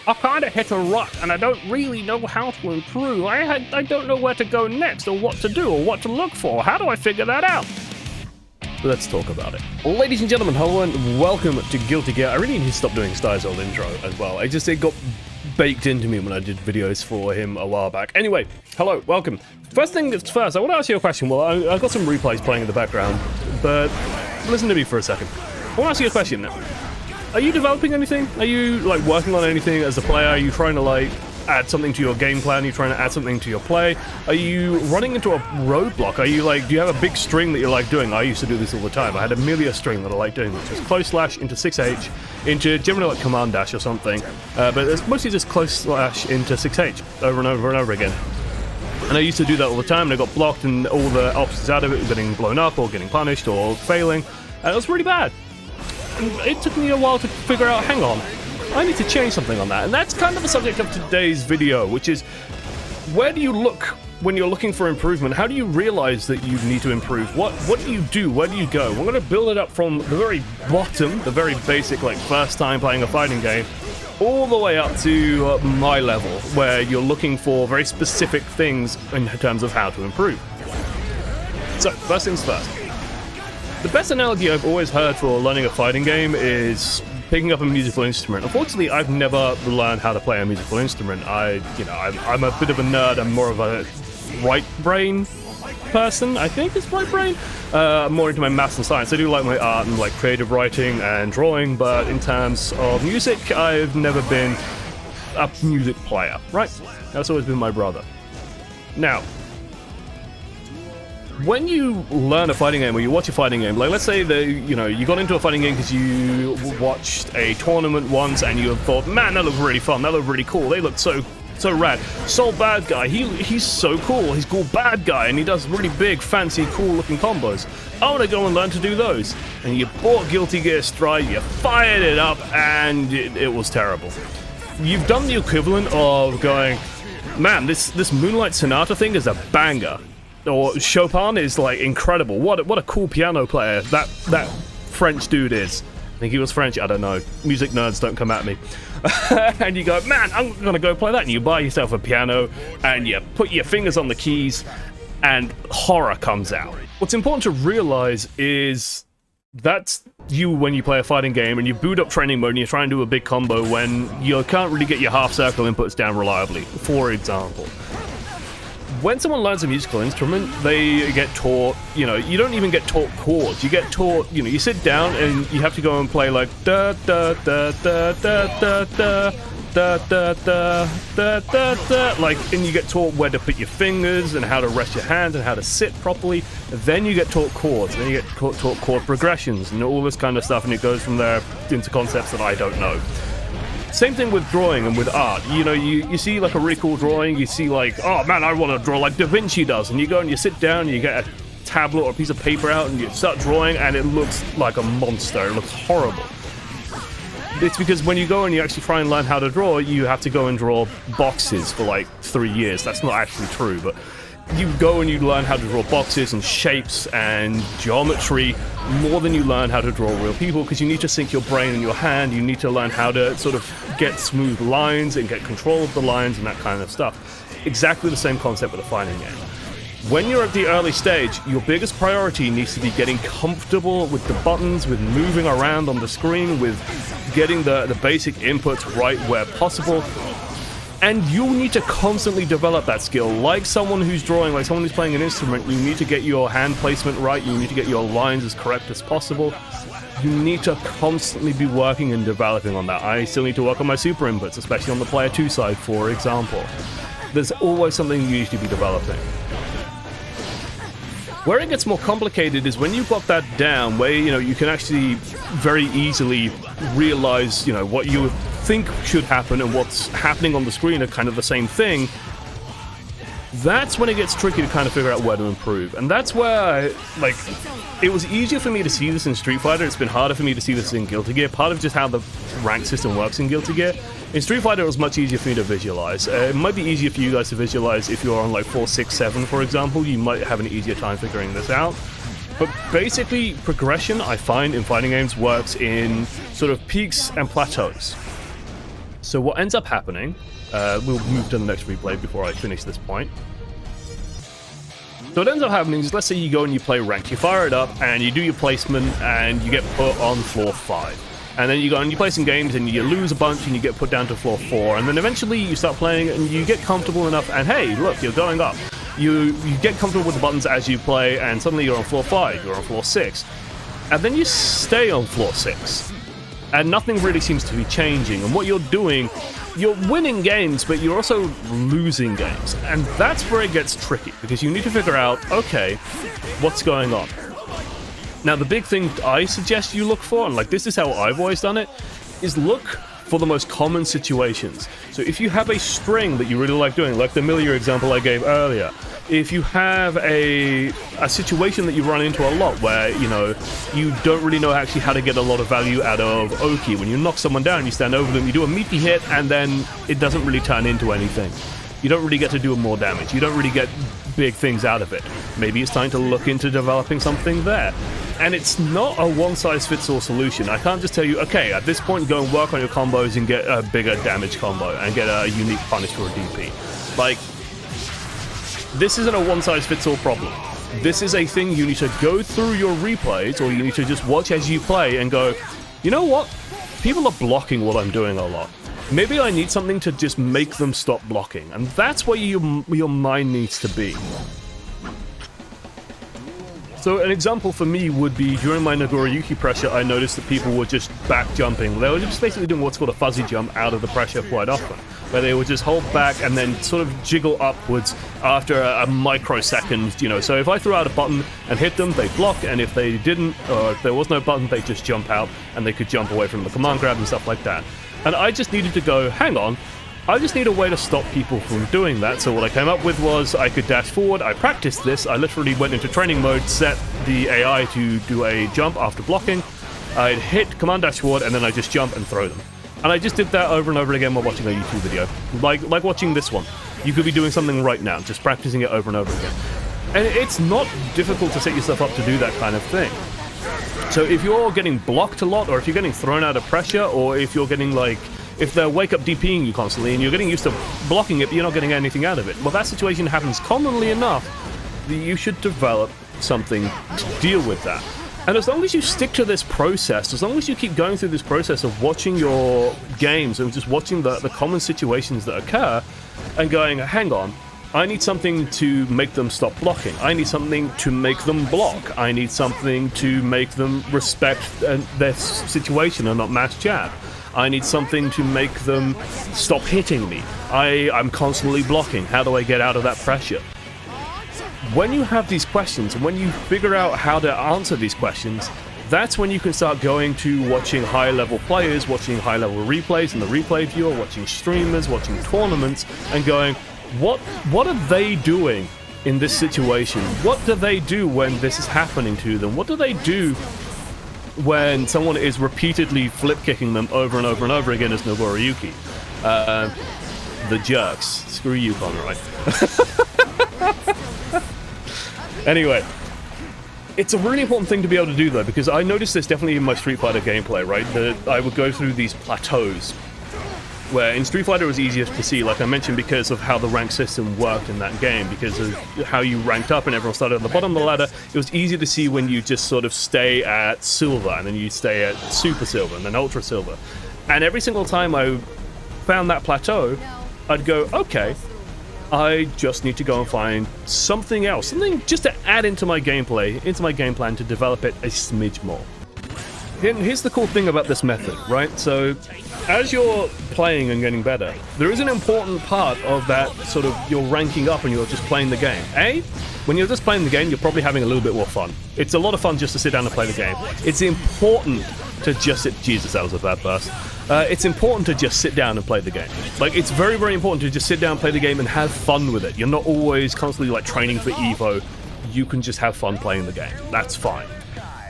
I've kind of hit a rut, and I don't really know how to improve. I don't know where to go next, or what to do, or what to look for. How do I figure that out? Let's talk about it. Ladies and gentlemen, hello and welcome to Guilty Gear. I really need to stop doing Sty's old intro as well. It got baked into me when I did videos for him a while back. Anyway, hello, welcome. First thing that's first, I want to ask you a question. Well, I've got some replays playing in the background, but listen to me for a second. I want to ask you a question now. Are you developing anything? Are you like working on anything as a player? Are you trying to like add something to your game plan? Are you trying to add something to your play? Are you running into a roadblock? Are you like, do you have a big string that you like doing? I used to do this all the time. I had a Amelia string that I like doing, which was close slash into 6H into generally like command dash or something, but it's mostly just close slash into 6H over and over and over again. And I used to do that all the time, and I got blocked, and all the options out of it were getting blown up or getting punished or failing, and it was really bad. And it took me a while to figure out, hang on, I need to change something on that. And that's kind of the subject of today's video, which is, where do you look when you're looking for improvement? How do you realize that you need to improve? What do you do? Where do you go? We're going to build it up from the very bottom, the very basic, like first time playing a fighting game, all the way up to my level, where you're looking for very specific things in terms of how to improve. So, first things first. The best analogy I've always heard for learning a fighting game is picking up a musical instrument. Unfortunately, I've never learned how to play a musical instrument. I'm a bit of a nerd. I'm more of a right brain person, I think it's right brain. I'm more into my maths and science. I do like my art and like creative writing and drawing, but in terms of music, I've never been a music player, right? That's always been my brother. Now, when you learn a fighting game or you watch a fighting game, like let's say that you got into a fighting game because you watched a tournament once and you thought, man, that looked really fun, that looked really cool, they look so rad. Soul bad guy, he's so cool, he's cool bad guy, and he does really big, fancy, cool looking combos. I want to go and learn to do those. And you bought Guilty Gear Strive, you fired it up, and it was terrible. You've done the equivalent of going, man, this Moonlight Sonata thing is a banger. Or Chopin is like incredible. What a cool piano player that French dude is. I think he was French, I don't know. Music nerds don't come at me. And you go, man, I'm gonna go play that. And you buy yourself a piano and you put your fingers on the keys and horror comes out. What's important to realize is that's you when you play a fighting game and you boot up training mode and you try and do a big combo when you can't really get your half circle inputs down reliably, for example. When someone learns a musical instrument, they get taught, you don't even get taught chords. You get taught, you sit down and you have to go and play like da da da da da da da da da da da da da, like, and you get taught where to put your fingers and how to rest your hands and how to sit properly. Then you get taught chords, and then you get taught chord progressions and all this kind of stuff, and it goes from there into concepts that I don't know. Same thing with drawing and with art. You see like a really cool drawing, you see like, oh man, I want to draw like Da Vinci does, and you go and you sit down and you get a tablet or a piece of paper out and you start drawing and it looks like a monster, it looks horrible. It's because when you go and you actually try and learn how to draw, you have to go and draw boxes for like 3 years. That's not actually true, but you go and you learn how to draw boxes and shapes and geometry more than you learn how to draw real people, because you need to sync your brain and your hand. You need to learn how to sort of get smooth lines and get control of the lines and that kind of stuff. Exactly the same concept with a fighting game. When you're at the early stage, your biggest priority needs to be getting comfortable with the buttons, with moving around on the screen, with getting the basic inputs right where possible. And you need to constantly develop that skill. Like someone who's drawing, like someone who's playing an instrument, you need to get your hand placement right, you need to get your lines as correct as possible. You need to constantly be working and developing on that. I still need to work on my super inputs, especially on the player 2 side, for example. There's always something you need to be developing. Where it gets more complicated is when you've got that down, where you can actually very easily realize what you think should happen and what's happening on the screen are kind of the same thing. That's when it gets tricky to kind of figure out where to improve. And that's where it was easier for me to see this in Street Fighter. It's been harder for me to see this in Guilty Gear. Part of just how the rank system works in Guilty Gear. In Street Fighter, it was much easier for me to visualize. It might be easier for you guys to visualize if you're on like 4, 6, 7, for example. You might have an easier time figuring this out. But basically, progression, I find, in fighting games works in sort of peaks and plateaus. So what ends up happening, we'll move to the next replay before I finish this point. So what ends up happening is, let's say you go and you play ranked, you fire it up and you do your placement and you get put on floor 5. And then you go and you play some games and you lose a bunch and you get put down to floor 4. And then eventually you start playing and you get comfortable enough and hey, look, you're going up. You get comfortable with the buttons as you play and suddenly you're on floor 5, you're on floor 6. And then you stay on floor 6. And nothing really seems to be changing. And what you're doing, you're winning games, but you're also losing games. And that's where it gets tricky because you need to figure out, okay, what's going on? Now, the big thing I suggest you look for, and like this is how I've always done it, is look for the most common situations. So if you have a string that you really like doing, like the Millia example I gave earlier, if you have a situation that you run into a lot where, you know, you don't really know actually how to get a lot of value out of Oki, when you knock someone down, you stand over them, you do a meaty hit, and then it doesn't really turn into anything. You don't really get to do more damage. You don't really get big things out of it. Maybe it's time to look into developing something there. And it's not a one-size-fits-all solution. I can't just tell you, okay, at this point, go and work on your combos and get a bigger damage combo and get a unique punish for a DP. Like, this isn't a one-size-fits-all problem. This is a thing you need to go through your replays, or you need to just watch as you play and go, you know what? People are blocking what I'm doing a lot. Maybe I need something to just make them stop blocking. And that's where your mind needs to be. So an example for me would be during my Nagoriyuki pressure, I noticed that people were just back jumping. They were just basically doing what's called a fuzzy jump out of the pressure quite often, where they would just hold back and then sort of jiggle upwards after a microsecond, you know. So if I threw out a button and hit them, they'd block, and if they didn't, or if there was no button, they'd just jump out and they could jump away from the command grab and stuff like that. And I just needed to go, hang on, I just need a way to stop people from doing that. So what I came up with was I could dash forward. I practiced this. I literally went into training mode, set the AI to do a jump after blocking. I'd hit command dash forward, and then I just jump and throw them. And I just did that over and over again while watching a YouTube video. Like watching this one. You could be doing something right now, just practicing it over and over again. And it's not difficult to set yourself up to do that kind of thing. So if you're getting blocked a lot, or if you're getting thrown out of pressure, or if you're getting like, if they're wake up DPing you constantly and you're getting used to blocking it but you're not getting anything out of it, well, that situation happens commonly enough that you should develop something to deal with that. And as long as you stick to this process, as long as you keep going through this process of watching your games and just watching the common situations that occur and going, hang on, I need something to make them stop blocking. I need something to make them block. I need something to make them respect their situation and not mass jab. I need something to make them stop hitting me. I'm constantly blocking. How do I get out of that pressure? When you have these questions, and when you figure out how to answer these questions, that's when you can start going to watching high-level players, watching high-level replays in the replay viewer, watching streamers, watching tournaments, and going, what are they doing in this situation? What do they do when this is happening to them? What do they do when someone is repeatedly flip-kicking them over and over and over again as Nagoriyuki? The jerks. Screw you, Conroy. Anyway, it's a really important thing to be able to do, though, because I noticed this definitely in my Street Fighter gameplay, right? That I would go through these plateaus, where in Street Fighter it was easiest to see, like I mentioned, because of how the rank system worked in that game, because of how you ranked up and everyone started at the bottom of the ladder. It was easy to see when you just sort of stay at silver, and then you stay at super silver, and then ultra silver. And every single time I found that plateau, I'd go, okay, I just need to go and find something else, something just to add into my gameplay, into my game plan to develop it a smidge more. Here's the cool thing about this method, right? So, as you're playing and getting better, there is an important part of that sort of you're ranking up and you're just playing the game. When you're just playing the game, you're probably having a little bit more fun. It's a lot of fun just to sit down and play the game. It's important to just sit... Jesus, that was a bad burst. It's important to just sit down and play the game. Like, it's very, very important to just sit down, play the game, and have fun with it. You're not always constantly, like, training for EVO. You can just have fun playing the game. That's fine.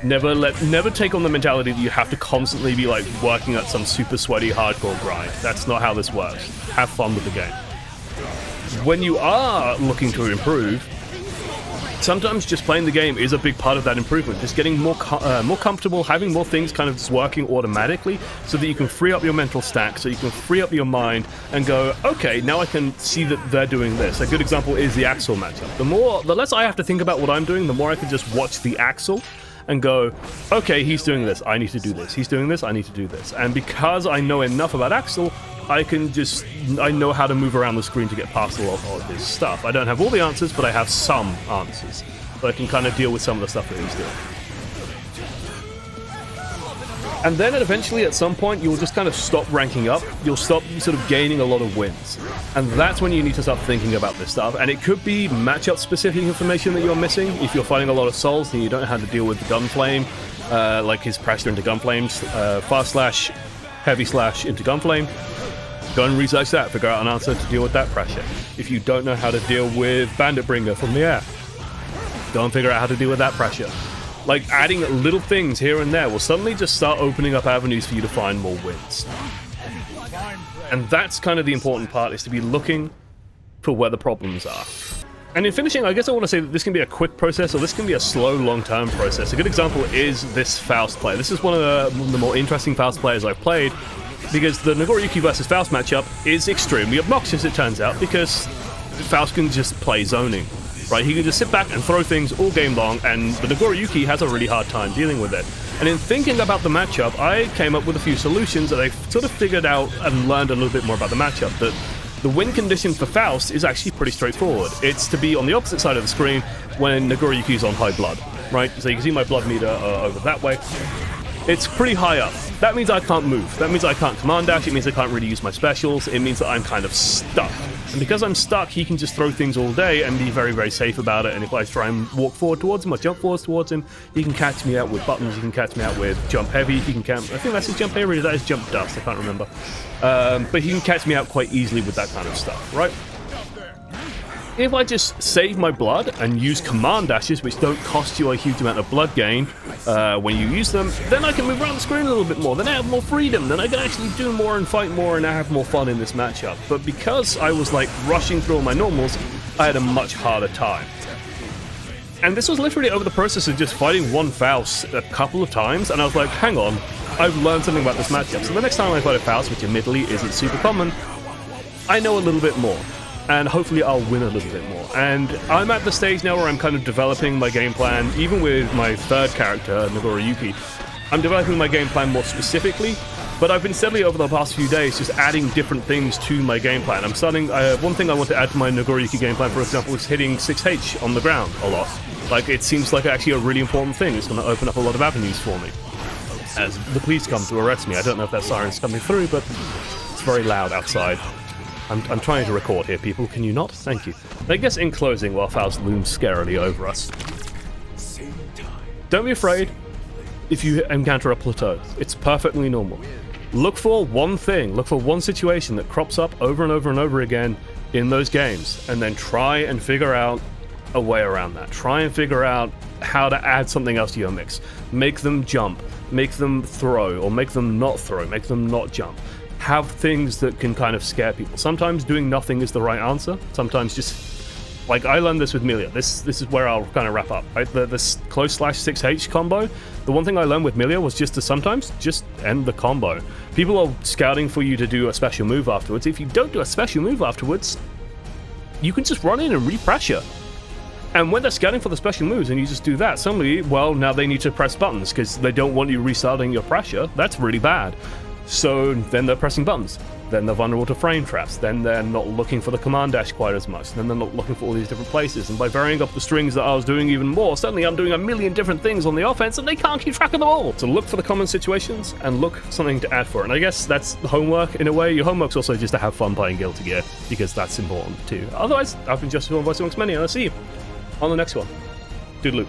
Never take on the mentality that you have to constantly be, like, working at some super sweaty hardcore grind. That's not how this works. Have fun with the game. When you are looking to improve, sometimes just playing the game is a big part of that improvement. Just getting more comfortable, having more things kind of just working automatically so that you can free up your mental stack, so you can free up your mind and go, okay, now I can see that they're doing this. A good example is the Axel matchup. The less I have to think about what I'm doing, the more I can just watch the Axel and go, okay, he's doing this, I need to do this. He's doing this, I need to do this. And because I know enough about Axel, I know how to move around the screen to get past a lot of his stuff. I don't have all the answers, but I have some answers. So I can kind of deal with some of the stuff that he's doing. And then eventually at some point, you'll just kind of stop ranking up. You'll stop sort of gaining a lot of wins. And that's when you need to start thinking about this stuff. And it could be matchup specific information that you're missing. If you're fighting a lot of souls and you don't know how to deal with the gunflame, like his pressure into gunflames, fast slash, heavy slash into gunflame, go and research that, figure out an answer to deal with that pressure. If you don't know how to deal with Bandit Bringer from the air, go and figure out how to deal with that pressure. Like, adding little things here and there will suddenly just start opening up avenues for you to find more wins. And that's kind of the important part, is to be looking for where the problems are. And in finishing, I guess I want to say that this can be a quick process, or this can be a slow, long-term process. A good example is this Faust play. This is one of the more interesting Faust players I've played, because the Nagoriyuki versus Faust matchup is extremely obnoxious, it turns out, because Faust can just play zoning. Right, he can just sit back and throw things all game long, and the Nagoriyuki has a really hard time dealing with it. And in thinking about the matchup, I came up with a few solutions that I sort of figured out and learned a little bit more about the matchup. That the win condition for Faust is actually pretty straightforward. It's to be on the opposite side of the screen when Nagoriyuki is on high blood. Right, so you can see my blood meter over that way. It's pretty high up. That means I can't move. That means I can't command dash. It means I can't really use my specials. It means that I'm kind of stuck. And because I'm stuck, he can just throw things all day and be very, very safe about it. And if I try and walk forward towards him or jump forward towards him, he can catch me out with buttons. He can catch me out with jump heavy. He can I think that's his jump heavy, or that is jump dust. I can't remember. But he can catch me out quite easily with that kind of stuff, right? If I just save my blood and use command dashes, which don't cost you a huge amount of blood gain when you use them, then I can move around the screen a little bit more. Then I have more freedom. Then I can actually do more and fight more, and I have more fun in this matchup. But because I was like rushing through all my normals, I had a much harder time. And this was literally over the process of just fighting one Faust a couple of times, and I was like, hang on, I've learned something about this matchup. So the next time I fight a Faust, which admittedly isn't super common, I know a little bit more. And hopefully I'll win a little bit more. And I'm at the stage now where I'm kind of developing my game plan, even with my third character, Nagoriyuki. I'm developing my game plan more specifically, but I've been steadily over the past few days just adding different things to my game plan. I'm starting, one thing I want to add to my Nagoriyuki game plan, for example, is hitting 6H on the ground a lot. Like, it seems like actually a really important thing. It's going to open up a lot of avenues for me. As the police come to arrest me. I don't know if that siren's coming through, but it's very loud outside. I'm trying to record here, people. Can you not? Thank you. I guess in closing, while Faust looms scarily over us, don't be afraid if you encounter a plateau. It's perfectly normal. Look for one thing, look for one situation that crops up over and over and over again in those games, and then try and figure out a way around that. Try and figure out how to add something else to your mix. Make them jump, make them throw, or make them not throw, make them not jump. Have things that can kind of scare people. Sometimes doing nothing is the right answer. Sometimes just, like, I learned this with Melia. This is where I'll kind of wrap up. Right? The close slash 6H combo, the one thing I learned with Melia was just to sometimes just end the combo. People are scouting for you to do a special move afterwards. If you don't do a special move afterwards, you can just run in and re-pressure. And when they're scouting for the special moves and you just do that, suddenly, well, now they need to press buttons because they don't want you restarting your pressure. That's really bad. So then they're pressing buttons. Then they're vulnerable to frame traps. Then they're not looking for the command dash quite as much. Then they're not looking for all these different places. And by varying up the strings that I was doing even more, suddenly I'm doing a million different things on the offense and they can't keep track of them all. So look for the common situations and look for something to add for it. And I guess that's homework in a way. Your homework's also just to have fun playing Guilty Gear, because that's important too. Otherwise, I've been Justice, one voice amongst many, and I'll see you on the next one. Toodaloo.